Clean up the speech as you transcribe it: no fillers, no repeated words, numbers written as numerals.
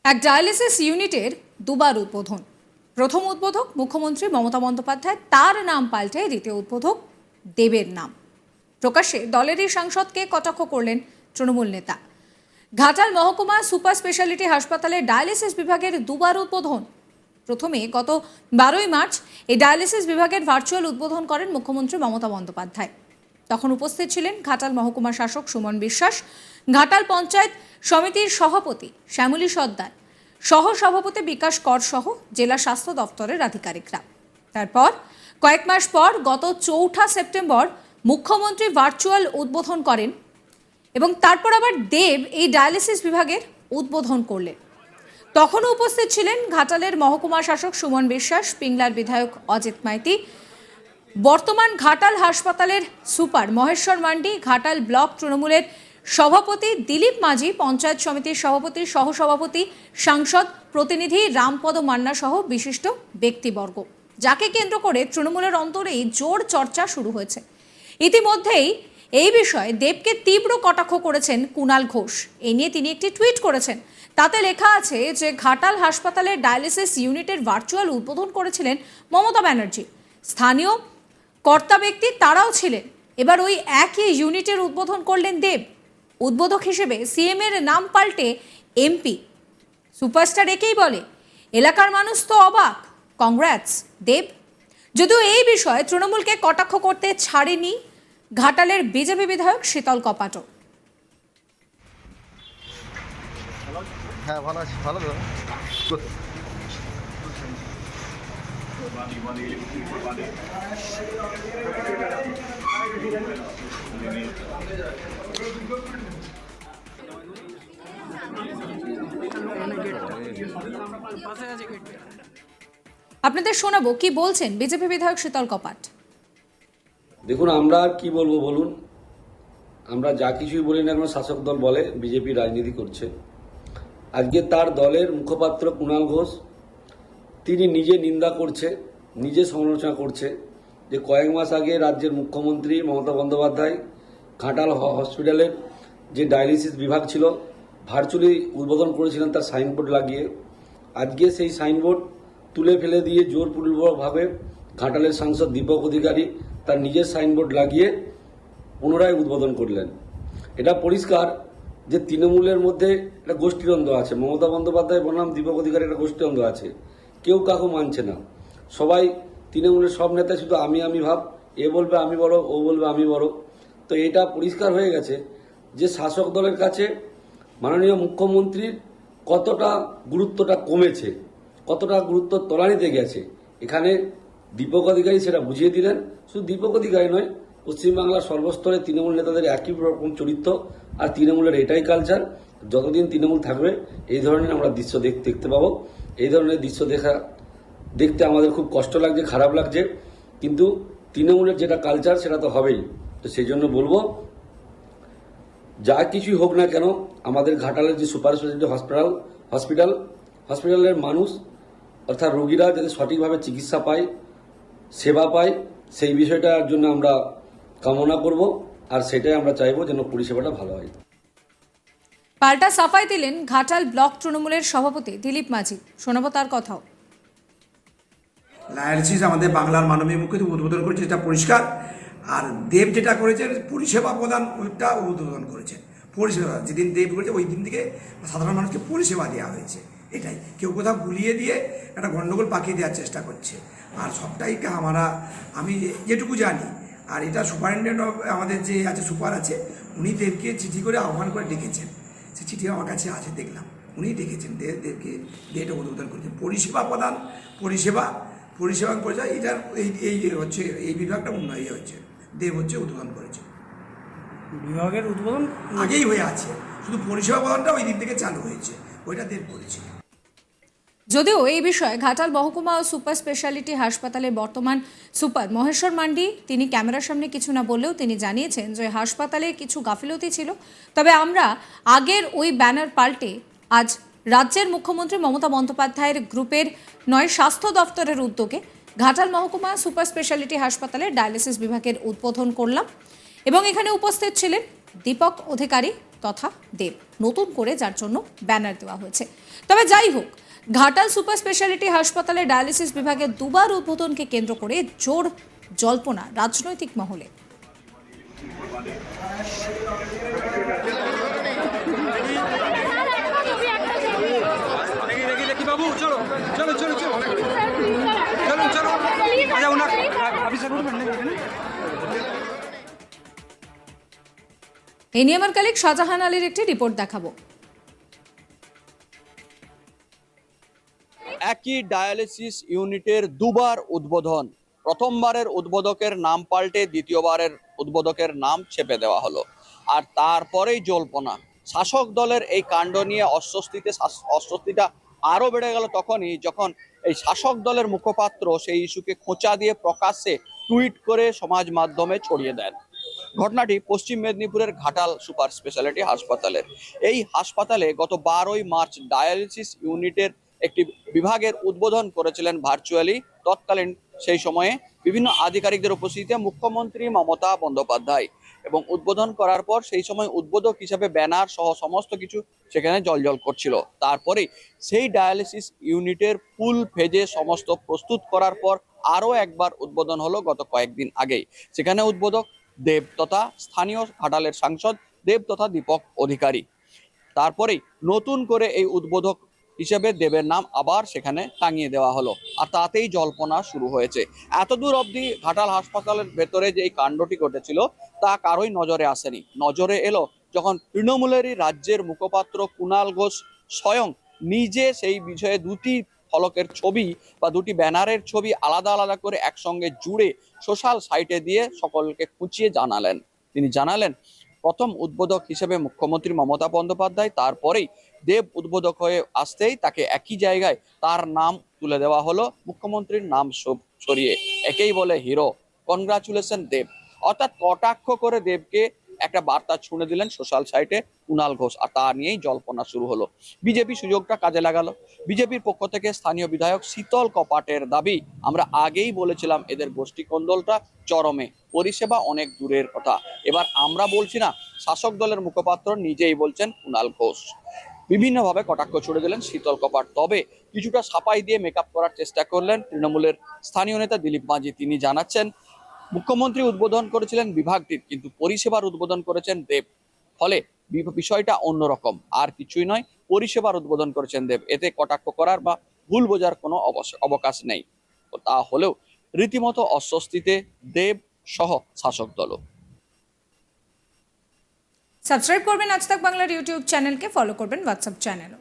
এক ডায়ালিসিস ইউনিটের দুবার উদ্বোধন। প্রথম উদ্বোধক মুখ্যমন্ত্রী মমতা বন্দ্যোপাধ্যায়, তার নাম পাল্টে দ্বিতীয় উদ্বোধক দেবের নাম। প্রকাশ্যে দলেরই সাংসদকে কটাক্ষ করলেন তৃণমূল নেতা। ঘাটাল মহকুমা সুপার স্পেশালিটি হাসপাতালে ডায়ালিসিস বিভাগের দুবার উদ্বোধন। প্রথমে গত 12ই মার্চ এই ডায়ালিসিস বিভাগের ভার্চুয়াল উদ্বোধন করেন মুখ্যমন্ত্রী মমতা বন্দ্যোপাধ্যায়। তখন উপস্থিত ছিলেন ঘাটাল মহকুমা শাসক সুমন বিশ্বাস, ঘাটাল পঞ্চায়েত সমিতির সভাপতি শ্যামলী সর্দার, সহ সভাপতি বিকাশ কর সহ জেলা স্বাস্থ্য দপ্তরের আধিকারিকরা। তারপর কয়েক মাস পর গত 4 সেপ্টেম্বর মুখ্যমন্ত্রী ভার্চুয়াল উদ্বোধন করেন এবং তারপর আবার দেব এই ডায়ালিসিস বিভাগের উদ্বোধন করলেন। তখনও উপস্থিত ছিলেন ঘাটালের মহকুমা শাসক সুমন বিশ্বাস, পিংলার বিধায়ক অজিত মাইতি, বর্তমান ঘাটাল হাসপাতালের সুপার মহেশ্বর মান্ডি, ঘাটাল ব্লক তৃণমূলের সভাপতি দিলীপ মাঝি, পঞ্চায়েত সমিতির সভাপতি, সহসভাপতি, সাংসদ, প্রতিনিধি রামপদ মান্না সহ বিশিষ্ট ব্যক্তিবর্গ, যাকে কেন্দ্র করে তৃণমূলের অন্তরেই জোর চর্চা শুরু হয়েছে। ইতিমধ্যেই এই বিষয়ে দেবকে তীব্র কটাক্ষ করেছেন কুণাল ঘোষ। এ নিয়ে তিনি একটি টুইট করেছেন। তাতে লেখা আছে যে ঘাটাল হাসপাতালের ডায়ালিসিস ইউনিটের ভার্চুয়াল উদ্বোধন করেছিলেন মমতা ব্যানার্জি। স্থানীয় কর্তা ব্যক্তি তারাও ছিলেন। এবার ওই একই ইউনিটের উদ্বোধন করলেন দেব। উদ্বোধক হিসেবে সিএম এর নাম পাল্টে এমপি। সুপারস্টার একেই বলে। এলাকার মানুষ তো অবাক। কংগ্রাটস দেব। যদিও এই বিষয়ে তৃণমূলকে কটাক্ষ করতে ছাড়েনি ঘাটালের বিজেপি বিধায়ক শীতল কপাটও। হ্যাঁ, ভালো আছি। ভালো তো? আপনাদের শোনাবো কি বলছেন বিজেপি বিধায়ক শীতল কপাট। দেখুন, আমরা আর কি বলবো বলুন। আমরা যা কিছুই বলি না কেন, শাসক দল বলে বিজেপি রাজনীতি করছে। আজকে তার দলের মুখপাত্র কুণাল ঘোষ তিনি নিজে নিন্দা করছে, নিজে সমালোচনা করছে যে কয়েক মাস আগে রাজ্যের মুখ্যমন্ত্রী মমতা বন্দ্যোপাধ্যায় ঘাটাল হসপিটালের যে ডায়ালিসিস বিভাগ ছিল ভার্চুয়ালি উদ্বোধন করেছিলেন তার সাইনবোর্ড লাগিয়ে। আজকে সেই সাইনবোর্ড তুলে ফেলে দিয়ে জোরপূর্বকভাবে ঘাটালের সাংসদ দীপক অধিকারী তার নিজের সাইনবোর্ড লাগিয়ে পুনরায় উদ্বোধন করলেন। এটা পরিষ্কার যে তৃণমূলের মধ্যে একটা গোষ্ঠীদ্বন্দ্ব আছে। মমতা বন্দ্যোপাধ্যায় বনাম দীপক অধিকারী একটা গোষ্ঠীদ্বন্দ্ব আছে। কেউ কাউকে মানছে না। সবাই তৃণমূলের সব নেতা শুধু আমি ভাব, এ বলবে আমি বড়, ও বলবে আমি বড়। তো এটা পরিষ্কার হয়ে গেছে যে শাসক দলের কাছে মাননীয় মুখ্যমন্ত্রীর কতটা গুরুত্বটা কমেছে, কতটা গুরুত্ব তলানিতে গেছে। এখানে দীপক অধিকারী সেটা বুঝিয়ে দিলেন। শুধু দীপক অধিকারী নয়, পশ্চিমবাংলার সর্বস্তরে তৃণমূল নেতাদের একই রকম চরিত্র, আর তৃণমূলের এটাই কালচার। যতদিন তৃণমূল থাকবে এই ধরনের আমরা দৃশ্য দেখতে পাবো। এই ধরনের দৃশ্য দেখতে আমাদের খুব কষ্ট লাগছে, খারাপ লাগছে, কিন্তু তৃণমূলের যেটা কালচার সেটা তো হবেই। তো সেই জন্য বলবো, যা কিছুই হোক না কেন, আমাদের ঘাটালের যে সুপার স্পেশালিটি হসপিটালের মানুষ অর্থাৎ রোগীরা যাতে সঠিকভাবে চিকিৎসা পায়, সেবা পায়, সেই বিষয়টার জন্য আমরা কামনা করব, আর সেটাই আমরা চাইবো যেন পরিষেবাটা ভালো হয়। পাল্টা সাফাই দিলেন ঘাটাল ব্লক তৃণমূলের সভাপতি দিলীপ মাঝি। শোনাবো তার কথাও। ডায়ালিসিস আমাদের বাংলার মানবিক মুখে উদ্বোধন করেছে, যেটা পরিষ্কার। আর দেব যেটা করেছেন পরিষেবা প্রদান, ওইটা উদ্বোধন করেছেন। পরিষেবা যেদিন দেব করেছে ওই দিন থেকে সাধারণ মানুষকে পরিষেবা দেওয়া হয়েছে। এটাই কেউ কোথাও গুলিয়ে দিয়ে একটা গণ্ডগোল পাকিয়ে দেওয়ার চেষ্টা করছে। আর সবটাই আমি যেটুকু জানি, আর এটা সুপারিনটেন্ডেন্ট আমাদের যে আছে সুপার আছে, উনি দেবকে চিঠি করে আহ্বান করে ডেকেছেন। সে চিঠি আমার কাছে আছে, দেখলাম উনি ডেকেছেন দেবকে দিয়ে এটা উদ্বোধন করেছেন। পরিষেবা প্রদান, পরিষেবা করেছে। এটার এই হচ্ছে এই বিভাগটা উন্নয়ন হচ্ছে, দেব হচ্ছে উদ্বোধন করেছে। বিভাগের উদ্বোধন আগেই হয়ে আছে, শুধু পরিষেবা প্রদানটা ওই দিন থেকে চালু হয়েছে, ওইটা দেব করেছে। যদিও এই বিষয়ে ঘাটাল মহকুমা ও সুপার স্পেশালিটি হাসপাতালে বর্তমান সুপার মহেশ্বর মান্ডি তিনি ক্যামেরার সামনে কিছু না বললেও তিনি জানিয়েছেন যে হাসপাতালে কিছু গাফিলতি ছিল। তবে আমরা আগের ওই ব্যানার পাল্টে আজ রাজ্যের মুখ্যমন্ত্রী মমতা বন্দ্যোপাধ্যায়ের গ্রুপের 9 স্বাস্থ্য দপ্তরের উদ্যোগে ঘাটাল মহকুমা সুপার স্পেশালিটি হাসপাতালে ডায়ালিসিস বিভাগের উদ্বোধন করলাম এবং এখানে উপস্থিত ছিলেন দীপক অধিকারী তথা দেব, নতুন করে যার জন্য ব্যানার দেওয়া হয়েছে। তবে যাই হোক, ঘাটাল সুপার স্পেশালিটি হাসপাতালে ডায়ালিসিস বিভাগের দুবার উদ্বোধনকে কেন্দ্র করে জোর জল্পনা রাজনৈতিক মহলে। দেখি বাবু, চলো চলো চলো চলো চলো চলো, আচ্ছা ওনার অফিসার করবেন না এখানে। এই নিয়ে আমার কালিক শাহজাহান আলীর একটি রিপোর্ট দেখাবো। একই ডায়ালিসিস ইউনিটের দুবার উদ্বোধন, প্রথমবারের উদ্বোধকের নাম পাল্টে দ্বিতীয়বারের উদ্বোধকের নাম চেপে দেওয়া হলো। আর তারপরেই জল্পনা, শাসক দলের এই কাণ্ড নিয়ে অস্বস্তিটা আরো বেড়ে গেল তখনই যখন এই শাসক দলের মুখপাত্র সেই ইস্যুকে খোঁচা দিয়ে প্রকাশ্যে টুইট করে সমাজ মাধ্যমে ছড়িয়ে দেন। ঘটনাটি পশ্চিম মেদিনীপুরের ঘাটাল সুপার স্পেশালিটি হাসপাতালের। এই হাসপাতালে গত 12ই মার্চ ডায়ালিসিস ইউনিটের একটি বিভাগের উদ্বোধন করেছিলেন ভার্চুয়ালি তৎকালীন সেই সময়ে বিভিন্ন আধিকারিকদের উপস্থিতিতে মুখ্যমন্ত্রী মমতা বন্দ্যোপাধ্যায়। এবং উদ্বোধন করার পর সেই সময় উদ্বোধক হিসেবে ব্যানার সহ সমস্ত কিছু সেখানে জ্বলজ্বল করছিল। তারপরেই সেই ডায়ালিসিস ইউনিটের ফুল ফেজে সমস্ত প্রস্তুত করার পর আরও একবার উদ্বোধন হলো গত কয়েকদিন আগেই। সেখানে উদ্বোধক দেব তথা স্থানীয় ঘাটালের সাংসদ দেব তথা দীপক অধিকারী। তারপরেই নতুন করে এই উদ্বোধক হিসেবে দেবের নাম আবার সেখানে টাঙিয়ে দেওয়া হলো, আর তাতেই জল্পনা শুরু হয়েছে। এতদূর অবধি ঘাটাল হাসপাতালের ভেতরে যে এই কাণ্ডটি ঘটেছিল তা কারোই নজরে আসেনি। নজরে এলো যখন তৃণমূলেরই রাজ্যের মুখপাত্র কুণাল ঘোষ স্বয়ং নিজে সেই বিষয়ে দুটি ফলকের ছবি বা দুটি ব্যানারের ছবি আলাদা আলাদা করে একসঙ্গে জুড়ে সোশ্যাল সাইটে দিয়ে সকলকে খুঁচিয়ে জানালেন। তিনি জানালেন প্রথম উদ্বোধক হিসেবে মুখ্যমন্ত্রী মমতা বন্দ্যোপাধ্যায়, তারপরেই দেব উদ্বোধক হয়ে আসতেই তাকে একই জায়গায় তার নাম তুলে দেওয়া হলো, মুখ্যমন্ত্রীর নাম সরিয়ে। একেই বলে হিরো, কনগ্রাচুলেশন দেব। অর্থাৎ কটাক্ষ করে দেবকে একটা বার্তা ছুঁড়ে দিলেন সোশ্যাল সাইটে কুণাল ঘোষ, আর তা নিয়েই জল্পনা শুরু হলো। বিজেপি সুযোগটা কাজে লাগালো। বিজেপির পক্ষ থেকে স্থানীয় বিধায়ক শীতল কপাটের দাবি, আমরা আগেই বলেছিলাম এদের গোষ্ঠী কোন্দলটা চরমে, পরিষেবা অনেক দূরের কথা। এবার আমরা বলছি না, শাসক দলের মুখপাত্র নিজেই বলছেন কুণাল ঘোষ। বিভিন্নভাবে কটাক্ষ ছুড়ে দিলেন শীতল কপাট। তবে কিছুটা সাফাই দিয়ে মেকআপ করার চেষ্টা করলেন তৃণমূলের স্থানীয় নেতা দিলীপ মাঝি। তিনি জানাচ্ছেন মুখ্যমন্ত্রী উদ্বোধন করেছিলেন বিভাগটির, কিন্তু পরিষেবার উদ্বোধন করেছেন দেব। ফলে বিষয়টা অন্যরকম, আর কিছুই নয়, পরিষেবার উদ্বোধন করেছেন দেব। এতে কটাক্ষ করার বা ভুল বোঝার কোনো অবকাশ নেই। তা হলেও রীতিমতো অস্বস্তিতে দেব সহ শাসক দলও। সাবস্ক্রাইব করবেন আজ তাক বাংলার ইউটিউব চ্যানেলকে, ফলো করবেন হোয়াটসঅ্যাপ চ্যানেলও।